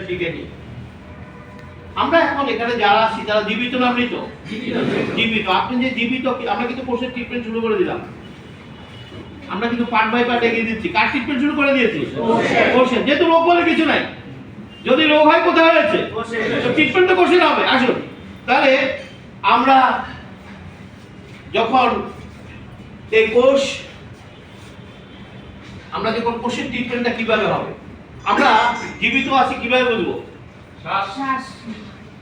শিখে নিই। আমরা এখন এখানে যারা আছি তারা জীবিত না মৃত? জীবিত। আপনি যে জীবিত, আমরা কিন্তু কোষের ট্রিটমেন্ট শুরু করে দিলাম। আমরা কিন্তু পার্ট বাই পার্ট এগিয়ে দিচ্ছি। কার ট্রিটমেন্ট শুরু করে দিয়েছি? কোষের। যেহেতু রোগ বলে কিছু নাই, যদি রোগ হয় কোথায় হয়েছে? ট্রিটমেন্ট তো কোষের হবে। আসুন তাহলে আমরা যখন এই কোষ, আমরা যখন কোষের ট্রিটমেন্টটা কিভাবে হবে, আমরা জীবিত আছি কিভাবে বুঝবো?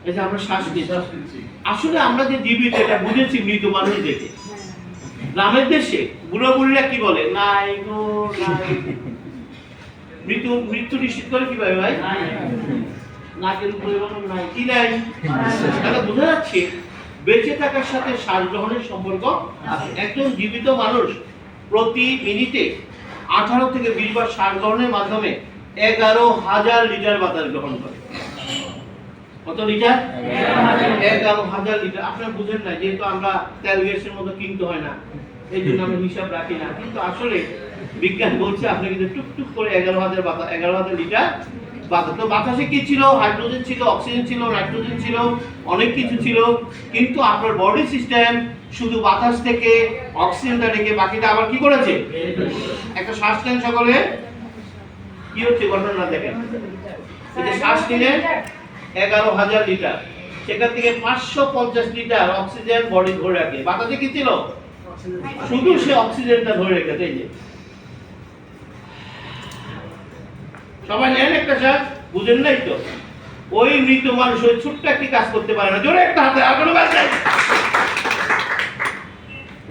এই যে আমরা শ্বাস নিচ্ছি, আসলে আমরা যে জীবিত এটা বুঝেছি মৃত মানুষ দেখে। গ্রামের দেশে বুড়ো বুড়িরা কি বলে? নাই গো নাই। মৃত্যু নিশ্চিত করে কিভাবে ভাই? নাকের উপরে নাই, কি নাই? তাহলে বোঝা যাচ্ছে বেঁচে থাকার সাথে শ্বাস গ্রহণের সম্পর্ক আছে। একজন জীবিত মানুষ প্রতি মিনিটে 18 থেকে 20 বার শ্বাস গ্রহণের মাধ্যমে 11,000 লিটার বাতাস গ্রহণ করে। কত লিটার? 11,000 লিটার। আপনারা বুঝেন না, যেহেতু আমরা তেল গ্যাসের মতো কিনতে হয় না, এই জন্য আমরা হিসাব রাখি না, কিন্তু আসলে বিজ্ঞান বলছে আপনি কিন্তু টুকটুক করে 11,000 লিটার বাতাস। তো বাতাসে কি ছিল? হাইড্রোজেন ছিল, অক্সিজেন ছিল, নাইট্রোজেন ছিল, অনেক কিছু ছিল। কিন্তু আপনার বডি সিস্টেম শুধু বাতাস থেকে অক্সিজেনটা রেখে বাকিটা আবার কি করেছে? একটা শ্বাস নেন সকলে, কি হচ্ছে ঘটনা দেখেন। এই যে শ্বাস নিলেন 11,000 লিটার, সেখান থেকে 550 লিটার অক্সিজেন বডি ধরে রাখে। বাতাসে কি ছিল? শুধু সে অক্সিজেনটা ধরে রেখেছে। এই যে সবাই নেন একটা শ্বাস, বুঝেন নাই তো? ওই মৃত মানুষ ওই ছোট্ট একটি কাজ করতে পারে না। জোরে একটা হাতে, আর কোনো কাজ নাই।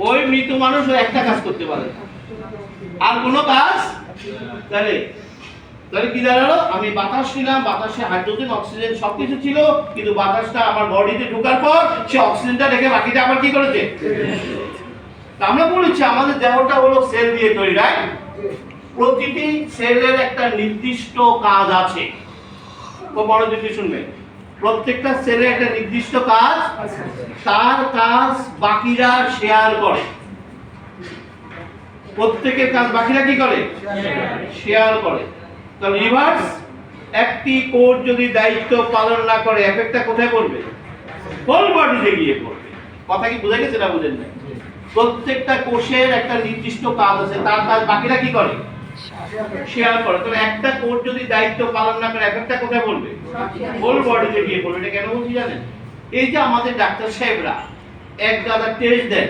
ওই মৃত মানুষ ওই একটা কাজ করতে পারে না, আর কোনো কাজ। তাহলে কি দাঁড়ালো? আমি বাতাস নিলাম, বাতাসে হাইড্রোজেন অক্সিজেন সবকিছু ছিল, কিন্তু বাতাসটা আমার বডিতে ঢোকার পর সে অক্সিজেনটা রেখে বাকিটা আবার কি করেছে? আমরা বলেছি আমাদের দেহটা হলো সেল দিয়ে তৈরি, রাইট? প্রতিটি সেলের একটা নির্দিষ্ট কাজ আছে। খুব মনোযোগ দিয়ে শুনবেন। প্রত্যেকটা সেলের একটা নির্দিষ্ট কাজ, তার কাজ বাকিরা শেয়ার করে। প্রত্যেকের কাজ বাকিরা কি করে? শেয়ার করে। তো রিভার্স, একটি কোষ যদি দায়িত্ব পালন না করে এফেক্টটা কোথায় পড়বে? হোল বডিতে গিয়ে পড়বে। কথা কি বুঝে গেছে না বুঝেন না? প্রত্যেকটা কোষের একটা নির্দিষ্ট কাজ আছে, তার কাজ বাকিরা কি করে? শেয়ার করে। তাহলে একটা কোষ যদি দায়িত্ব পালন না করে এফেক্টটা কোথায় পড়বে? হোল বডিতে গিয়ে পড়বে। এটা কেন বলছি জানেন? এই যে আমাদের ডাক্তার সাহেবরা এক গাদা টেস্ট দেন,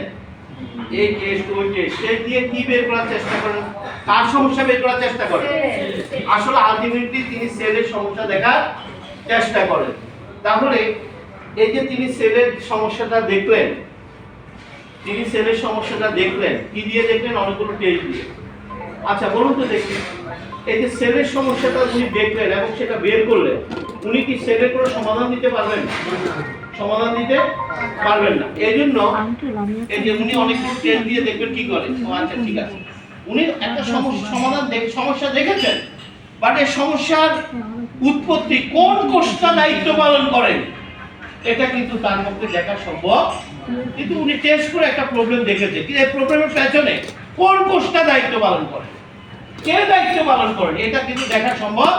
এই টেস্ট ওই টেস্ট, সে দিয়ে কি বের করার চেষ্টা করেন? কার সমস্যা বের করার চেষ্টা করেন? আসলে আলটিমেটলি তিনি সেলের সমস্যা দেখার চেষ্টা করেন। তাহলে এই যে তিনি সেলের সমস্যাটা দেখলেন, কি দিয়ে দেখলেন? অনেকগুলো টেস্ট দিয়ে। আচ্ছা বলুন তো দেখি, এই যে সেলের সমস্যাটা উনি দেখলেন এবং সেটা বের করলেন, উনি কি সেলের কোনো সমাধান দিতে পারবেন? সমাধান দিতে পারবেন না। এই জন্য এই যে উনি অনেকগুলো টেস্ট দিয়ে দেখবেন কি করে। আচ্ছা ঠিক আছে, উনি একটা সমস্যা দেখেছেন, বাট এই সমস্যার উৎপত্তি কোন কোষটা দায়িত্ব পালন করেন এটা কিন্তু তার পক্ষে দেখা সম্ভব। কিন্তু উনি টেস্ট করে একটা প্রবলেম দেখেছে, কিন্তু এই প্রবলেমের পেছনে কোন কোষটা দায়িত্ব পালন করে, কে দায়িত্ব পালন করেন, এটা কিন্তু দেখা সম্ভব।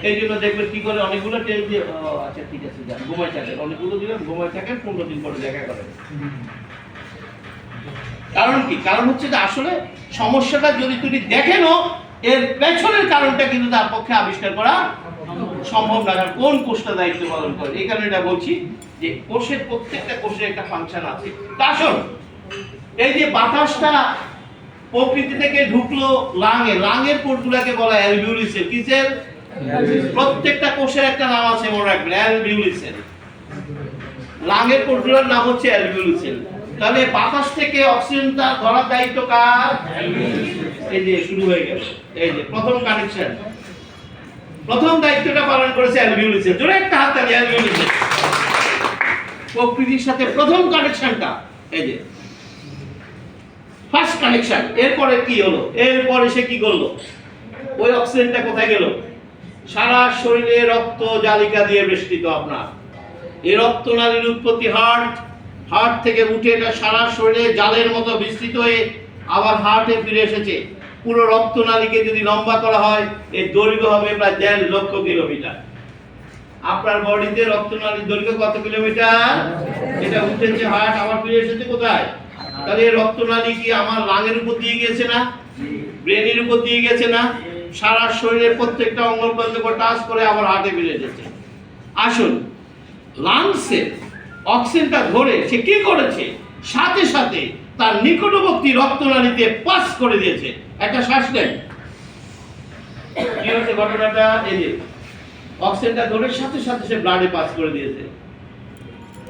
এই জন্য দেখবেন কি করে অনেকগুলো টেস্ট দিয়ে, আচ্ছা ঠিক আছে যান ঘুমাই থাকেন, অনেকগুলো দিলেন ঘুমাই থাকেন, 15 দিন পরে দেখা করেন। কারণ কি? কারণ হচ্ছে যে আসলে সমস্যাটা যদি তুমি দেখেন, এর পেছনের কারণটা কিন্তু তার পক্ষে আবিষ্কার করা সম্ভব না। কারণ কোন কোষটা দায়িত্ব পালন করে, এই কারণে এটা বলছি যে কোষের প্রত্যেকটা কোষের একটা ফাংশন আছে। আসুন, এই যে বাতাসটা প্রকৃতি থেকে ঢুকলো লাঙের কোষগুলোকে বলা হয় অ্যালভিওলি সেল। কিসের? প্রত্যেকটা কোষের একটা নাম আছে, মনে রাখবেন, অ্যালভিওলি সেল। লাঙের কোষগুলোর নাম হচ্ছে অ্যালভিওলি সেল। তাহলে বাতাস থেকে অক্সিজেনটা ধরার দায়িত্ব কার? এই যে শুরু হয়ে গেল, এই যে প্রথম কানেকশন, প্রথম দায়িত্বটা পালন করেছে অ্যালভিওলি সেল। জোরে একটা হাত তালি। অ্যালভিওলি সেল প্রকৃতির সাথে প্রথম কানেকশনটা, এই যে ফার্স্ট কানেকশন। এরপরে কি হলো? এরপরে সে কি করলো? ওই অক্সিজেনটা কোথায় গেল? সারা শরীরে রক্ত জালিকা দিয়ে বেষ্টিত আপনার। এই রক্তনালীর উৎপত্তি হার্ট থেকে উঠে এটা সারা শরীরে জালের মতো বিস্তৃত হয়ে আবার হার্টে ফিরে এসেছে। পুরো রক্তনালীকে যদি লম্বা করা হয় এর দৈর্ঘ্য হবে প্রায় 1.5 লক্ষ কিলোমিটার। আপনার বডিতে রক্তনালীর দৈর্ঘ্য কত কিলোমিটার? এটা উঠেছে হার্ট, আবার ফিরে এসেছে কোথায়? তাহলে এই রক্তনালী কি আমার লাঙের উপর দিয়ে গেছে না? ব্রেনের উপর দিয়ে গেছে না? সারা শরীরের প্রত্যেকটা অঙ্গ প্রত্যঙ্গ টাচ করে আবার হার্টে ফিরে এসেছে। আসুন, লাংসে অক্সিজেনটা ধরে সে কি করেছে? সাথে সাথে তার নিকটবর্তী রক্তনালীতে পাস করে দিয়েছে। একটা শ্বাস নেন, কি হচ্ছে ঘটনাটা? এই যে অক্সিজেনটা ধরে সাথে সাথে সে ব্লাডে পাস করে দিয়েছে।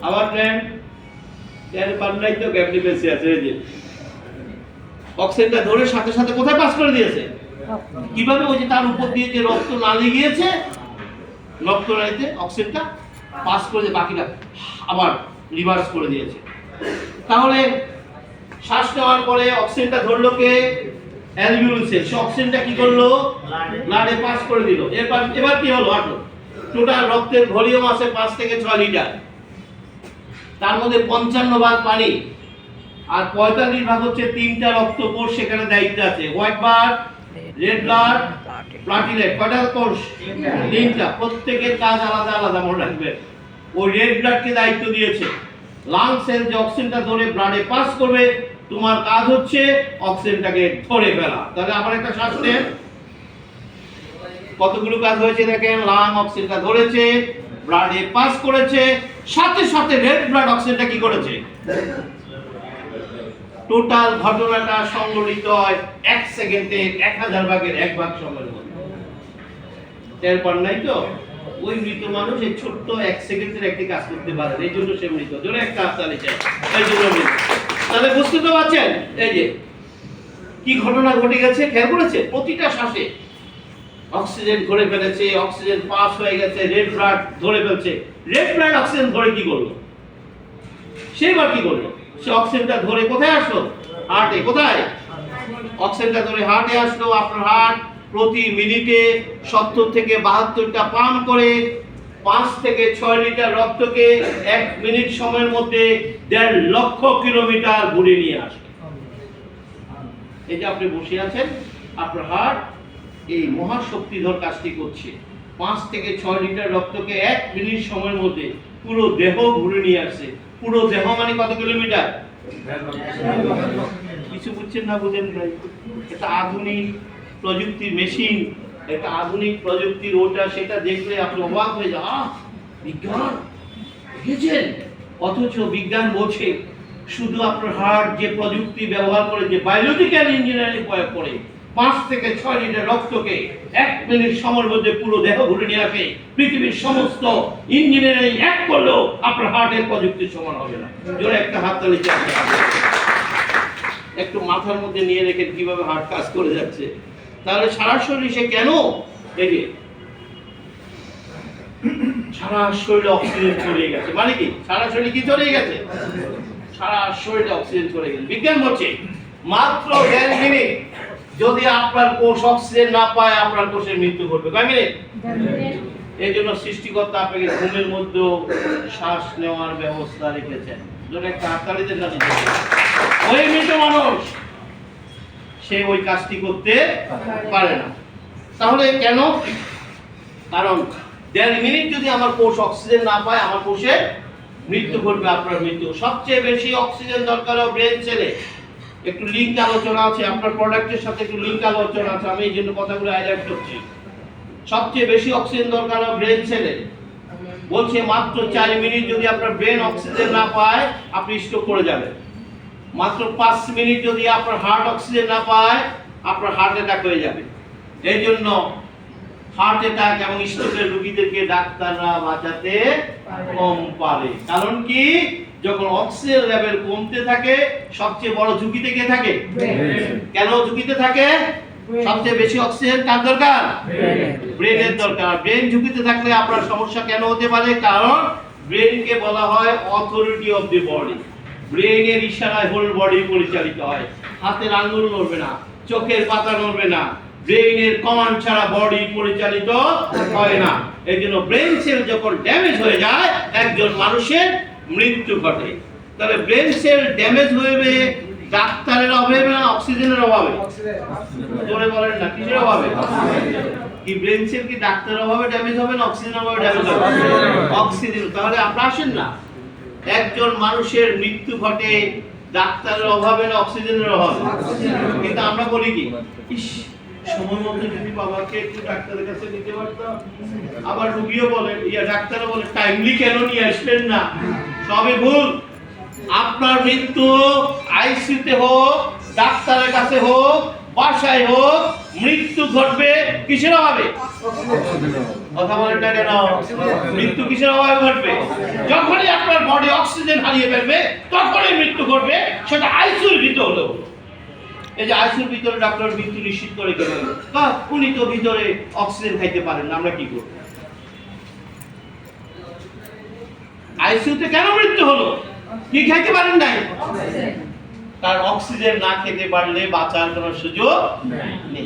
আবার নেন, এর পান্নাই তো গ্যাপটি বেশি আছে। এই যে অক্সিজেনটা ধরে সাথে সাথে কোথায় পাস করে দিয়েছে? কিভাবে? ওই যে তার উপর দিয়ে যে রক্তনালী গিয়েছে, রক্তনালীতে অক্সিজেনটা পাস করে দিয়ে বাকিটা আবার রিভার্স করে দিয়েছে। তাহলে শ্বাস নেওয়ার পরে অক্সিজেনটা ধরলো কে? অ্যালভিওলাসে। সে অক্সিজেনটা কি করলো? ব্লাডে পাস করে দিল। এবার কি হলো? হাঁটো, টোটাল রক্তের ভলিউম আছে 5 থেকে 6 লিটার। তার মধ্যে 55 ভাগ পানি আর 45 ভাগ হচ্ছে 3টা রক্তকোষ সেখানে দায়িত্ব আছে। White blood, red blood, platelet. কয়টা কোষ? 3টা। প্রত্যেকের কাজ আলাদা আলাদা, মনে রাখবেন। ওই রেড ব্লাডকে দায়িত্ব দিয়েছে লাংসের যে অক্সিজেনটা ধরে ব্লাডে পাস করবে, তোমার কাজ হচ্ছে অক্সিজেনটাকে ধরে ফেলা। তাহলে আবার একটা শ্বাস নেন, কতগুলো কাজ হয়েছে দেখেন। লাং অক্সিজেনটা ধরেছে, ব্লাডে পাস করেছে, সাথে সাথে রেড ব্লাড অক্সিজেনটা কি করেছে? টোটাল ঘটনাটা সংঘটিত হয় 1 সেকেন্ডে 1000 ভাগের 1 ভাগ সময়ের মধ্যে। এরপর নাই তো ওই মৃত মানুষ এই ছোট্ট 1 সেকেন্ডের একটি কাজ করতে পারে, এই জন্য সে মৃত। জোরে একটা হাততালি চাই, এই জন্য মৃত। তাহলে বুঝতে তো পারছেন এই যে কি ঘটনা ঘটে গেছে? খেয়াল করেছে? প্রতিটা শ্বাসে অক্সিজেন ধরে ফেলেছে, অক্সিজেন পাস হয়ে গেছে, রেড ব্লাড ধরে ফেলছে। রেড ব্লাড অক্সিজেন ধরে কি করলো? সেইবার কি করলো? সে অক্সিজেনটা ধরে কোথায় আসলো? হার্টে। কোথায়? অক্সিজেনটা ধরে হার্টে আসলো। আপনার হার্ট প্রতি মিনিটে 70 থেকে 72টা পাম্প করে 5 থেকে 6 লিটার রক্তকে 1 মিনিট সময়ের মধ্যে 1.5 লক্ষ কিলোমিটার ঘুরে নিয়ে আসে। এই যে আপনি বসে আছেন, আপনার হার্ট এই মহাশক্তিধর কাজটি করছে। 5 থেকে 6 লিটার রক্তকে 1 মিনিট সময়ের মধ্যে পুরো দেহ ঘুরে নিয়ে আসছে। পুরো দেহ মানে কত কিলোমিটার? কিছু বুঝছেন না? বুঝেন ভাই, এটা আধুনিক প্রযুক্তির মেশিন, এটা আধুনিক প্রযুক্তির ওটা সেটা দেখলে আপনি অবাক হয়ে যান। বিজ্ঞান দেখেছেন? অথচ বিজ্ঞান বলছে শুধু আপনার হার্ট যে প্রযুক্তি ব্যবহার করে, যে বায়োলজিক্যাল ইঞ্জিনিয়ারিং প্রয়োগ করে 5 থেকে 6 লিটার রক্তকে 1 মিনিট সময়ের মধ্যে পুরো দেহ ঘুরে নিয়ে আসে। পৃথিবীর সমস্ত ইঞ্জিনিয়ারিং এক করলেও আপনার হার্টের প্রযুক্তির সমান হবে না। জোরে একটা হাততালি চাই। একটু মাথার মধ্যে নিয়ে রেখে কিভাবে হার্ট কাজ করে যাচ্ছে। তাহলে সারা শরীরে সে কেন এই যে সারা শরীরে অক্সিজেন চলে গেছে, মানে কি সারা শরীরে কি চলে গেছে? সারা শরীরে অক্সিজেন চলে গেছে। বিজ্ঞান বলছে মাত্র 1.5 মিনিট যদি আপনার কোষ অক্সিজেন না পায়, আপনার কোষের মৃত্যু ঘটবে। কয় মিনিট? এই জন্য সৃষ্টিকর্তা আপনাকে ঘুমের মধ্যে শ্বাস নেওয়ার ব্যবস্থা রেখেছেন। যদি একটা হাততালিতে কাজ ওই মৃত মানুষ সে ওই কাজটি করতে পারে না। তাহলে কেন? কারণ 1.5 মিনিট যদি আমার কোষ অক্সিজেন না পায়, আমার কোষের মৃত্যু ঘটবে, আপনার মৃত্যু। সবচেয়ে বেশি অক্সিজেন দরকার ব্রেন সেলে। একটু লিংক আলোচনা আছে, আপনার প্রোডাক্টের সাথে একটু লিংক আলোচনা আছে, আমি এই জন্য কথাগুলো হাইলাইট করছি। সবচেয়ে বেশি অক্সিজেন দরকার ব্রেন সেলে। বলছে মাত্র 4 মিনিট যদি আপনার ব্রেন অক্সিজেন না পায়, আপনি স্ট্রোক করে যাবেন। মাত্র 5 মিনিট যদি আপনার হার্ট অক্সিজেন না পায়, আপনার হার্ট অ্যাটাক হয়ে যাবে। এই জন্য হার্ট অ্যাটাক এবং স্ট্রোকের রোগীদেরকে ডাক্তাররা বাঁচাতে কম পারে। কারণ কি? যখন অক্সিজেন লেভেল কমতে থাকে, সবচেয়ে বড় ঝুঁকিতে কে থাকে? কেন ঝুঁকিতে থাকে? সবচেয়ে বেশি অক্সিজেন কার দরকার? ব্রেনের দরকার। ব্রেন ঝুঁকিতে থাকলে আপনার সমস্যা কেন হতে পারে? কারণ ব্রেনকে বলা হয় অথরিটি অফ দি বডি। ব্রেনের ইশারায় হোল বডি পরিচালিত হয়। হাতের আঙ্গুল নড়বে না, চোখের পাতা নড়বে না, ব্রেনের কমান্ড ছাড়া বডি পরিচালিত হয় না। এই জন্য ব্রেন সেল যখন ড্যামেজ হয়ে যায়, একজন মানুষের মৃত্যু ঘটে। তাহলে ব্রেন সেল ড্যামেজ হয়ে ডাক্তারের অভাবে না অক্সিজেনের অভাবে? জোরে বলেন না, কিসের অভাবে? কি ব্রেন সেল কি ডাক্তারের অভাবে ড্যামেজ হবে না অক্সিজেনের অভাবে ড্যামেজ হবে? অক্সিজেন। তাহলে আমরা আসেন না, একজন মানুষের মৃত্যু ঘটে ডাক্তারের অভাবে না অক্সিজেনের অভাবে? কিন্তু আমরা বলি কি, ইস সময় মতো যদি বাবাকে একটু ডাক্তারের কাছে নিতে পারতাম। আবার রোগীও বলেন, ডাক্তারও বলে টাইমলি কেন নিয়ে আসলেন না? সবই ভুল। আপনার মৃত্যু আইসিইউতে হোক, ডাক্তারের কাছে হোক, বাসায় হোক, মৃত্যু ঘটবে কিসের অভাবে? কথা বলেন না কেন? মৃত্যু কিসের অভাবে ঘটবে? যখনই আপনার বডি অক্সিজেন হারিয়ে ফেলবে তখনই মৃত্যু ঘটবে, সেটা আইসিইউর ভিতরে হলো। এই যে আইসিইউর ভিতরে ডাক্তার মৃত্যু নিশ্চিত করে কেন? উনি তো ভিতরে অক্সিজেন খাইতে পারেন না, আমরা কি করব? আইসিইউতে কেন মৃত্যু হলো? কি খাইতে পারেন নাই? কারণ অক্সিজেন না খেতে পারলে বাঁচার কোনো সুযোগ নেই।